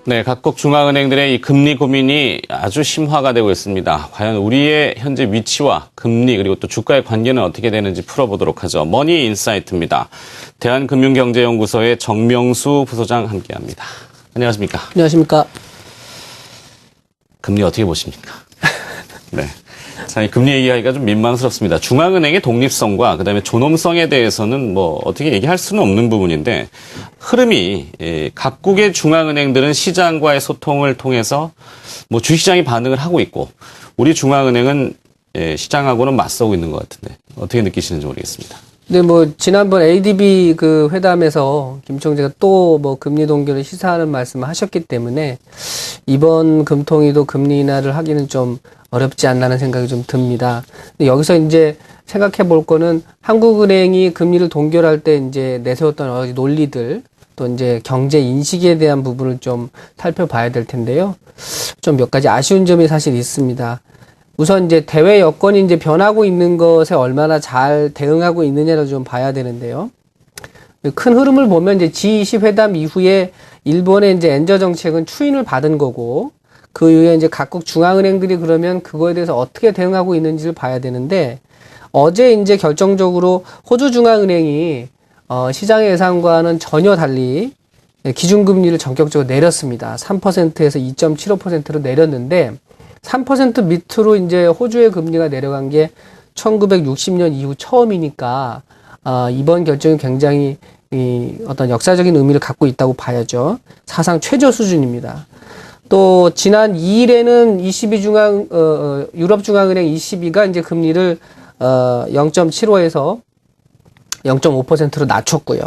네, 각국 중앙은행들의 이 금리 고민이 아주 심화가 되고 있습니다. 과연 우리의 현재 위치와 금리 그리고 또 주가의 관계는 어떻게 되는지 풀어보도록 하죠. 머니 인사이트입니다. 대한금융경제연구소의 정명수 부소장 함께합니다. 안녕하십니까? 안녕하십니까? 금리 어떻게 보십니까? 네. 자, 이 금리 얘기하기가 좀 민망스럽습니다. 중앙은행의 독립성과 그다음에 존엄성에 대해서는 뭐 어떻게 얘기할 수는 없는 부분인데 흐름이 각국의 중앙은행들은 시장과의 소통을 통해서 뭐 주시장이 반응을 하고 있고 우리 중앙은행은 시장하고는 맞서고 있는 것 같은데 어떻게 느끼시는지 모르겠습니다. 네, 지난번 ADB 그 회담에서 김 총재가 또 뭐 금리 동결을 시사하는 말씀을 하셨기 때문에 이번 금통위도 금리 인하를 하기는 좀 어렵지 않나는 생각이 좀 듭니다. 근데 여기서 이제 생각해 볼 거는 한국은행이 금리를 동결할 때 이제 내세웠던 여러 가지 논리들 또 이제 경제 인식에 대한 부분을 좀 살펴봐야 될 텐데요. 좀 몇 가지 아쉬운 점이 사실 있습니다. 우선 이제 대외 여건이 이제 변하고 있는 것에 얼마나 잘 대응하고 있느냐를 좀 봐야 되는데요. 큰 흐름을 보면 이제 G20 회담 이후에 일본의 이제 엔저 정책은 추인을 받은 거고 그 이후에 이제 각국 중앙은행들이 그러면 그거에 대해서 어떻게 대응하고 있는지를 봐야 되는데 어제 이제 결정적으로 호주 중앙은행이 시장의 예상과는 전혀 달리 기준금리를 전격적으로 내렸습니다. 3%에서 2.75%로 내렸는데 3% 밑으로 이제 호주의 금리가 내려간 게 1960년 이후 처음이니까 이번 결정이 굉장히 어떤 역사적인 의미를 갖고 있다고 봐야죠. 사상 최저 수준입니다. 또 지난 2일에는 유럽 중앙은행 ECB가 이제 금리를 0.75에서 0.5%로 낮췄고요.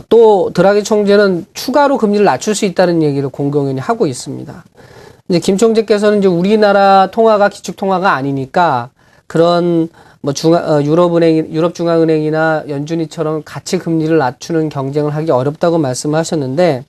또 드라기 총재는 추가로 금리를 낮출 수 있다는 얘기를 공공연히 하고 있습니다. 이제 김 총재께서는 이제 우리나라 통화가 기축 통화가 아니니까 그런 유럽 중앙은행이나 연준이처럼 같이 금리를 낮추는 경쟁을 하기 어렵다고 말씀하셨는데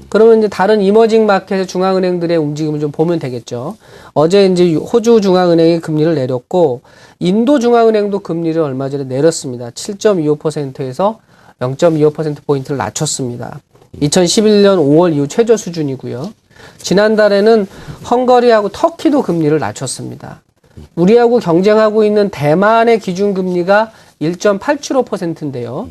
그러면 이제 다른 이머징 마켓의 중앙은행들의 움직임을 좀 보면 되겠죠. 어제 이제 호주 중앙은행이 금리를 내렸고 인도 중앙은행도 금리를 얼마 전에 내렸습니다. 7.25%에서 0.25%포인트를 낮췄습니다. 2011년 5월 이후 최저 수준이고요. 지난달에는 헝가리하고 터키도 금리를 낮췄습니다. 우리하고 경쟁하고 있는 대만의 기준금리가 1.875%인데요.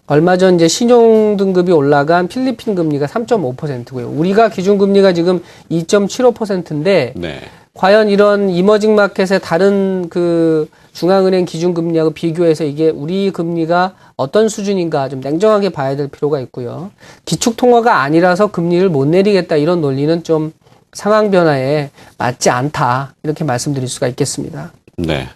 얼마 전 이제 신용등급이 올라간 필리핀 금리가 3.5%고요. 우리가 기준금리가 지금 2.75%인데 네. 과연 이런 이머징 마켓의 다른 그 중앙은행 기준금리하고 비교해서 이게 우리 금리가 어떤 수준인가 좀 냉정하게 봐야 될 필요가 있고요. 기축통화가 아니라서 금리를 못 내리겠다 이런 논리는 좀 상황 변화에 맞지 않다 이렇게 말씀드릴 수가 있겠습니다. 네.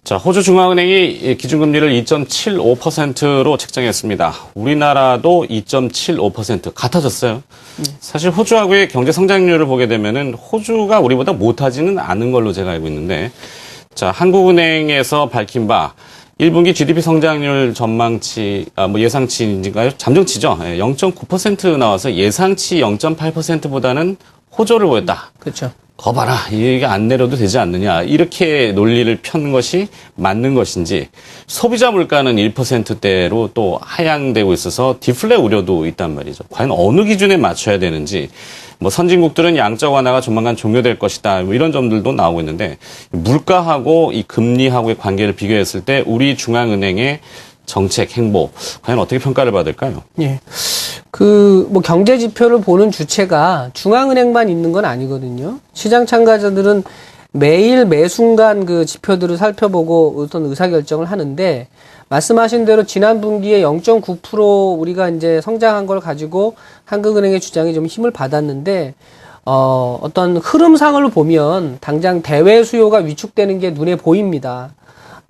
자, 호주 중앙은행이 기준금리를 2.75%로 책정했습니다. 우리나라도 2.75% 같아졌어요. 사실 호주하고의 경제 성장률을 보게 되면은 호주가 우리보다 못하지는 않은 걸로 제가 알고 있는데, 자, 한국은행에서 밝힌 바 1분기 GDP 성장률 전망치, 예상치인가요? 잠정치죠. 0.9% 나와서 예상치 0.8%보다는 호조를 보였다. 그렇죠. 거 봐라. 이게 안 내려도 되지 않느냐. 이렇게 논리를 편 것이 맞는 것인지 소비자 물가는 1%대로 또 하향되고 있어서 디플레 우려도 있단 말이죠. 과연 어느 기준에 맞춰야 되는지 선진국들은 양적 완화가 조만간 종료될 것이다. 이런 점들도 나오고 있는데 물가하고 이 금리하고의 관계를 비교했을 때 우리 중앙은행의 정책, 행보 과연 어떻게 평가를 받을까요? 예. 경제 지표를 보는 주체가 중앙은행만 있는 건 아니거든요. 시장 참가자들은 매일 매순간 그 지표들을 살펴보고 어떤 의사결정을 하는데 말씀하신 대로 지난 분기에 0.9% 우리가 이제 성장한 걸 가지고 한국은행의 주장이 좀 힘을 받았는데 어떤 흐름상으로 보면 당장 대외 수요가 위축되는 게 눈에 보입니다.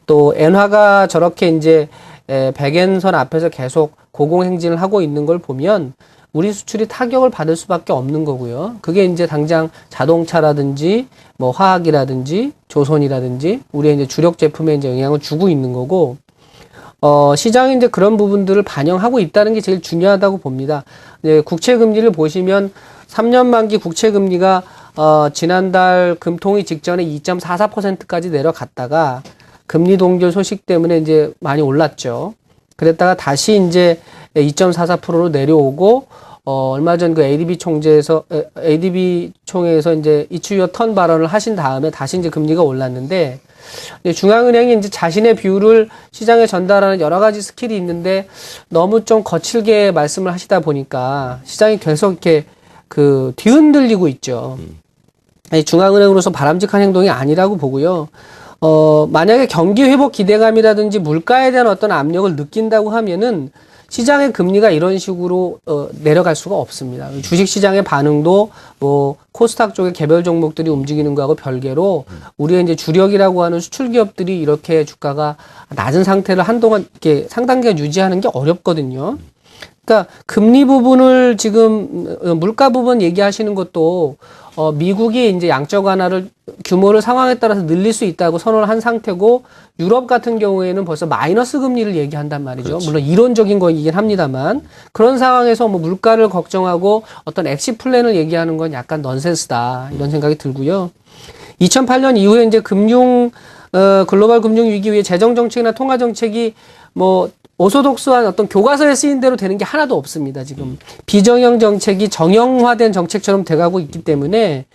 또 엔화가 저렇게 이제 100엔선 앞에서 계속 고공행진을 하고 있는 걸 보면 우리 수출이 타격을 받을 수밖에 없는 거고요. 그게 이제 당장 자동차라든지 화학이라든지 조선이라든지 우리의 이제 주력 제품에 이제 영향을 주고 있는 거고 시장이 이제 그런 부분들을 반영하고 있다는 게 제일 중요하다고 봅니다. 이제 국채 금리를 보시면 3년 만기 국채 금리가 지난달 금통위 직전에 2.44%까지 내려갔다가 금리 동결 소식 때문에 이제 많이 올랐죠. 그랬다가 다시 이제 2.44%로 내려오고 얼마 전 그 ADB 총회에서 이제 이슈 턴 발언을 하신 다음에 다시 이제 금리가 올랐는데, 중앙은행이 이제 자신의 뷰를 시장에 전달하는 여러 가지 스킬이 있는데 너무 좀 거칠게 말씀을 하시다 보니까 시장이 계속 이렇게 뒤흔들리고 있죠. 중앙은행으로서 바람직한 행동이 아니라고 보고요. 만약에 경기 회복 기대감이라든지 물가에 대한 어떤 압력을 느낀다고 하면은 시장의 금리가 이런 식으로 내려갈 수가 없습니다. 주식 시장의 반응도 뭐 코스닥 쪽의 개별 종목들이 움직이는 거하고 별개로 우리의 이제 주력이라고 하는 수출 기업들이 이렇게 주가가 낮은 상태를 한동안 이렇게 상단기간 유지하는 게 어렵거든요. 그러니까 금리 부분을 지금 물가 부분 얘기하시는 것도 미국이 이제 양적 완화를 규모를 상황에 따라서 늘릴 수 있다고 선언을 한 상태고, 유럽 같은 경우에는 벌써 마이너스 금리를 얘기한단 말이죠. 그렇죠. 물론 이론적인 거이긴 합니다만, 그런 상황에서 뭐 물가를 걱정하고 어떤 엑시 플랜을 얘기하는 건 약간 넌센스다, 이런 생각이 들고요. 2008년 이후에 이제 글로벌 금융 위기 위에 재정 정책이나 통화 정책이 뭐 오소독스한 어떤 교과서에 쓰인 대로 되는 게 하나도 없습니다. 지금 비정형 정책이 정형화된 정책처럼 돼가고 있기 때문에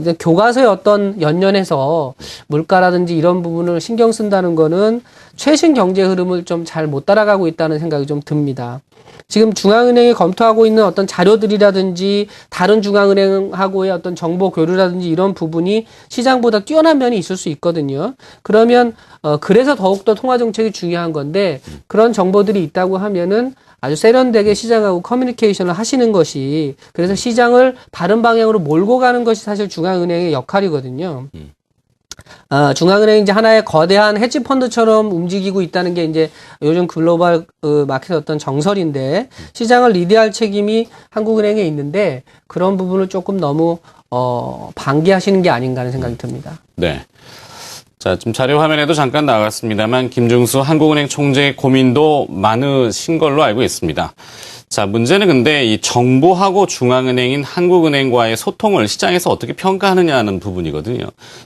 이제 교과서에 어떤 연연해서 물가라든지 이런 부분을 신경 쓴다는 거는 최신 경제 흐름을 좀 잘 못 따라가고 있다는 생각이 좀 듭니다. 지금 중앙은행이 검토하고 있는 어떤 자료들이라든지 다른 중앙은행하고의 어떤 정보 교류라든지 이런 부분이 시장보다 뛰어난 면이 있을 수 있거든요. 그러면 그래서 더욱더 통화 정책이 중요한 건데, 그런 정보들이 있다고 하면은 아주 세련되게 시장하고 커뮤니케이션을 하시는 것이, 그래서 시장을 바른 방향으로 몰고 가는 것이 사실 중앙은행의 역할이거든요. 중앙은행이 이제 하나의 거대한 헤지 펀드처럼 움직이고 있다는 게 이제 요즘 글로벌 마켓의 어떤 정설인데, 시장을 리드할 책임이 한국은행에 있는데 그런 부분을 조금 너무 방기하시는 게 아닌가 하는 생각이 듭니다. 네. 자, 지금 자료 화면에도 잠깐 나갔습니다만 김중수 한국은행 총재의 고민도 많으신 걸로 알고 있습니다. 자, 문제는 근데 이 정부하고 중앙은행인 한국은행과의 소통을 시장에서 어떻게 평가하느냐는 부분이거든요.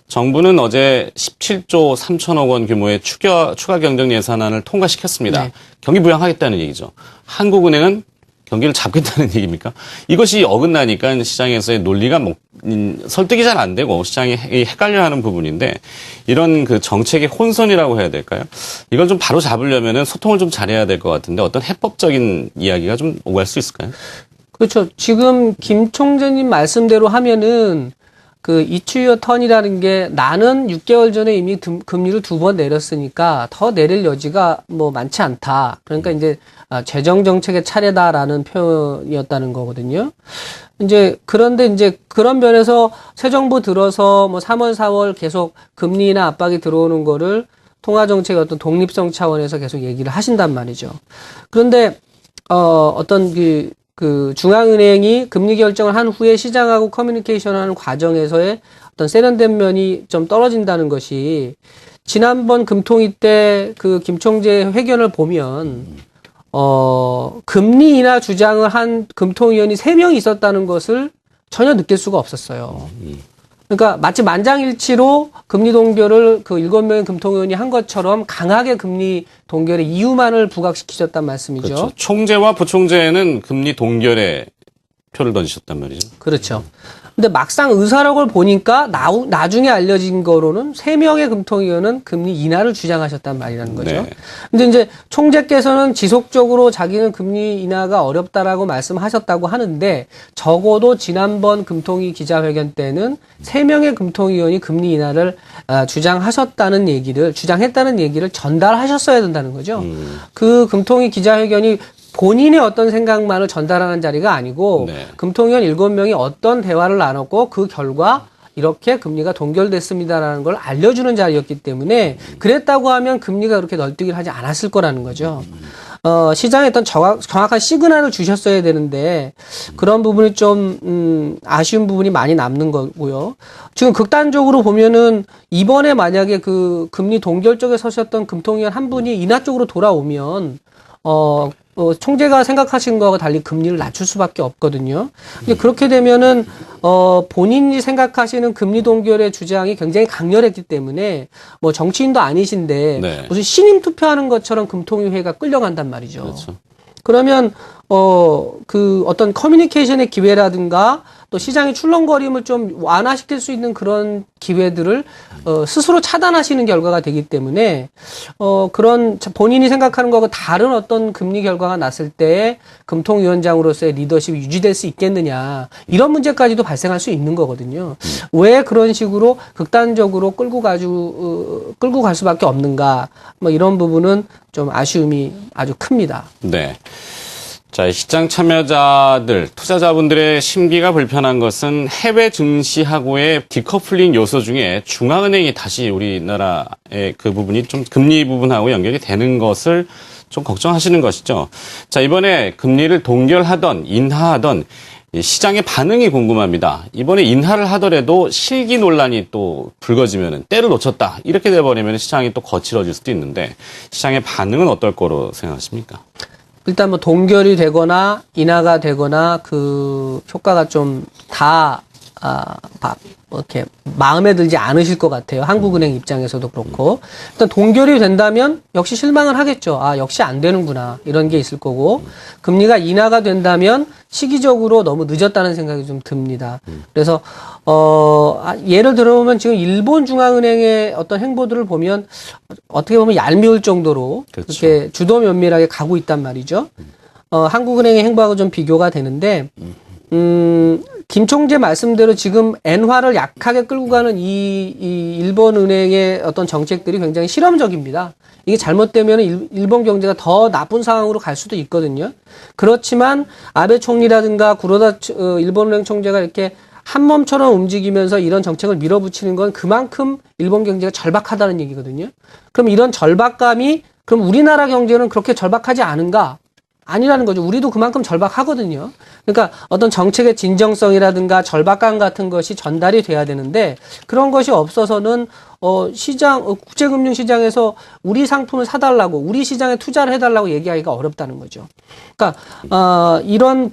정부는 어제 17조 3천억 원 규모의 추가 경정 예산안을 통과시켰습니다. 네. 경기 부양하겠다는 얘기죠. 한국은행은 경기를 잡겠다는 얘기입니까? 이것이 어긋나니까 시장에서의 논리가 설득이 잘 안 되고 시장이 헷갈려하는 부분인데, 이런 그 정책의 혼선이라고 해야 될까요? 이걸 좀 바로 잡으려면은 소통을 좀 잘해야 될 것 같은데, 어떤 해법적인 이야기가 좀 오갈 수 있을까요? 그렇죠. 지금 김 총재님 말씀대로 하면은 이슈 턴이라는 게, 나는 6개월 전에 이미 금리를 2번 내렸으니까 더 내릴 여지가 뭐 많지 않다. 그러니까 이제 재정 정책의 차례다라는 표현이었다는 거거든요. 그런데 이제 그런 면에서 새 정부 들어서 뭐 3월, 4월 계속 금리나 압박이 들어오는 거를 통화 정책의 어떤 독립성 차원에서 계속 얘기를 하신단 말이죠. 그런데 어떤 중앙은행이 금리 결정을 한 후에 시장하고 커뮤니케이션을 하는 과정에서의 어떤 세련된 면이 좀 떨어진다는 것이, 지난번 금통위 때 김 총재 회견을 보면 금리 인하 주장을 한 금통위원이 3명이 있었다는 것을 전혀 느낄 수가 없었어요. 그러니까 마치 만장일치로 금리 동결을 7명의 금통위원이 한 것처럼 강하게 금리 동결의 이유만을 부각시키셨단 말씀이죠. 그렇죠. 총재와 부총재는 금리 동결에 표를 던지셨단 말이죠. 그렇죠. 근데 막상 의사록을 보니까 나중에 알려진 거로는 3명의 금통위원은 금리 인하를 주장하셨단 말이라는 거죠. 네. 근데 이제 총재께서는 지속적으로 자기는 금리 인하가 어렵다라고 말씀하셨다고 하는데, 적어도 지난번 금통위 기자회견 때는 3명의 금통위원이 금리 인하를 주장했다는 얘기를 전달하셨어야 된다는 거죠. 그 금통위 기자회견이 본인의 어떤 생각만을 전달하는 자리가 아니고, 네. 금통위원 7명이 어떤 대화를 나눴고 그 결과 이렇게 금리가 동결됐습니다라는 걸 알려주는 자리였기 때문에, 그랬다고 하면 금리가 그렇게 널뛰기를 하지 않았을 거라는 거죠. 시장에 어떤 정확한 시그널을 주셨어야 되는데, 그런 부분이 좀 아쉬운 부분이 많이 남는 거고요. 지금 극단적으로 보면은 이번에 만약에 금리 동결 쪽에 서셨던 금통위원 한 분이 인하 쪽으로 돌아오면 총재가 생각하신 거와 달리 금리를 낮출 수밖에 없거든요. 근데 그렇게 되면은 본인이 생각하시는 금리 동결의 주장이 굉장히 강렬했기 때문에, 뭐 정치인도 아니신데 네. 무슨 신임 투표하는 것처럼 금통위회가 끌려간단 말이죠. 그렇죠. 그러면 그 어떤 커뮤니케이션의 기회라든가 또 시장의 출렁거림을 좀 완화시킬 수 있는 그런 기회들을 스스로 차단하시는 결과가 되기 때문에 그런 본인이 생각하는 거하고 다른 어떤 금리 결과가 났을 때 금통위원장으로서의 리더십이 유지될 수 있겠느냐 이런 문제까지도 발생할 수 있는 거거든요. 왜 그런 식으로 극단적으로 끌고 갈 수밖에 없는가 뭐 이런 부분은 좀 아쉬움이 아주 큽니다. 네. 자, 시장 참여자들, 투자자분들의 심기가 불편한 것은 해외 증시하고의 디커플링 요소 중에 중앙은행이 다시 우리나라의 그 부분이 좀 금리 부분하고 연결이 되는 것을 좀 걱정하시는 것이죠. 자, 이번에 금리를 동결하던 인하하던 이 시장의 반응이 궁금합니다. 이번에 인하를 하더라도 실기 논란이 또 불거지면은 때를 놓쳤다. 이렇게 돼버리면 시장이 또 거칠어질 수도 있는데 시장의 반응은 어떨 거로 생각하십니까? 일단 뭐 동결이 되거나 인하가 되거나 그 효과가 좀 다 이렇게 마음에 들지 않으실 것 같아요. 한국은행 입장에서도 그렇고 일단 동결이 된다면 역시 실망을 하겠죠. 아 역시 안 되는구나 이런 게 있을 거고 금리가 인하가 된다면 시기적으로 너무 늦었다는 생각이 좀 듭니다. 그래서 예를 들어보면 지금 일본 중앙은행의 어떤 행보들을 보면 어떻게 보면 얄미울 정도로 그렇죠. 그렇게 주도 면밀하게 가고 있단 말이죠. 한국은행의 행보하고 좀 비교가 되는데 김 총재 말씀대로 지금 엔화를 약하게 끌고 가는 이 일본 은행의 어떤 정책들이 굉장히 실험적입니다. 이게 잘못되면 일본 경제가 더 나쁜 상황으로 갈 수도 있거든요. 그렇지만 아베 총리라든가 구로다 일본 은행 총재가 이렇게 한 몸처럼 움직이면서 이런 정책을 밀어붙이는 건 그만큼 일본 경제가 절박하다는 얘기거든요. 그럼 이런 절박감이 그럼 우리나라 경제는 그렇게 절박하지 않은가? 아니라는 거죠. 우리도 그만큼 절박하거든요. 그러니까 어떤 정책의 진정성이라든가 절박감 같은 것이 전달이 돼야 되는데 그런 것이 없어서는 국제금융 시장에서 우리 상품을 사달라고 우리 시장에 투자를 해달라고 얘기하기가 어렵다는 거죠. 그러니까 이런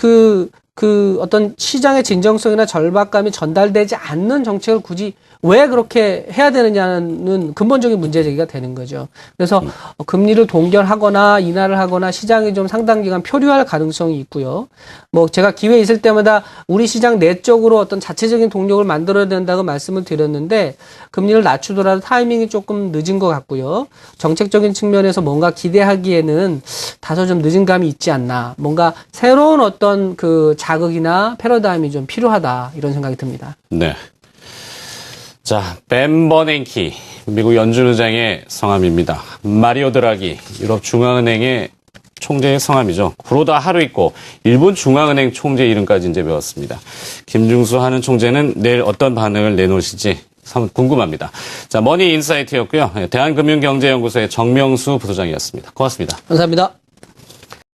어떤 시장의 진정성이나 절박감이 전달되지 않는 정책을 굳이 왜 그렇게 해야 되느냐는 근본적인 문제 제기가 되는 거죠. 그래서 금리를 동결하거나 인하를 하거나 시장이 좀 상당 기간 표류할 가능성이 있고요. 뭐 제가 기회 있을 때마다 우리 시장 내적으로 어떤 자체적인 동력을 만들어야 된다고 말씀을 드렸는데 금리를 낮추더라도 타이밍이 조금 늦은 것 같고요. 정책적인 측면에서 뭔가 기대하기에는 다소 좀 늦은 감이 있지 않나. 뭔가 새로운 어떤 그 자극이나 패러다임이 좀 필요하다 이런 생각이 듭니다. 네. 자, 벤 버냉키, 미국 연준의장의 성함입니다. 마리오 드라기, 유럽 중앙은행의 총재의 성함이죠. 구로다 하루이코, 일본 중앙은행 총재 이름까지 이제 배웠습니다. 김중수 하는 총재는 내일 어떤 반응을 내놓으실지 궁금합니다. 자, 머니 인사이트였고요. 대한금융경제연구소의 정명수 부소장이었습니다. 고맙습니다. 감사합니다.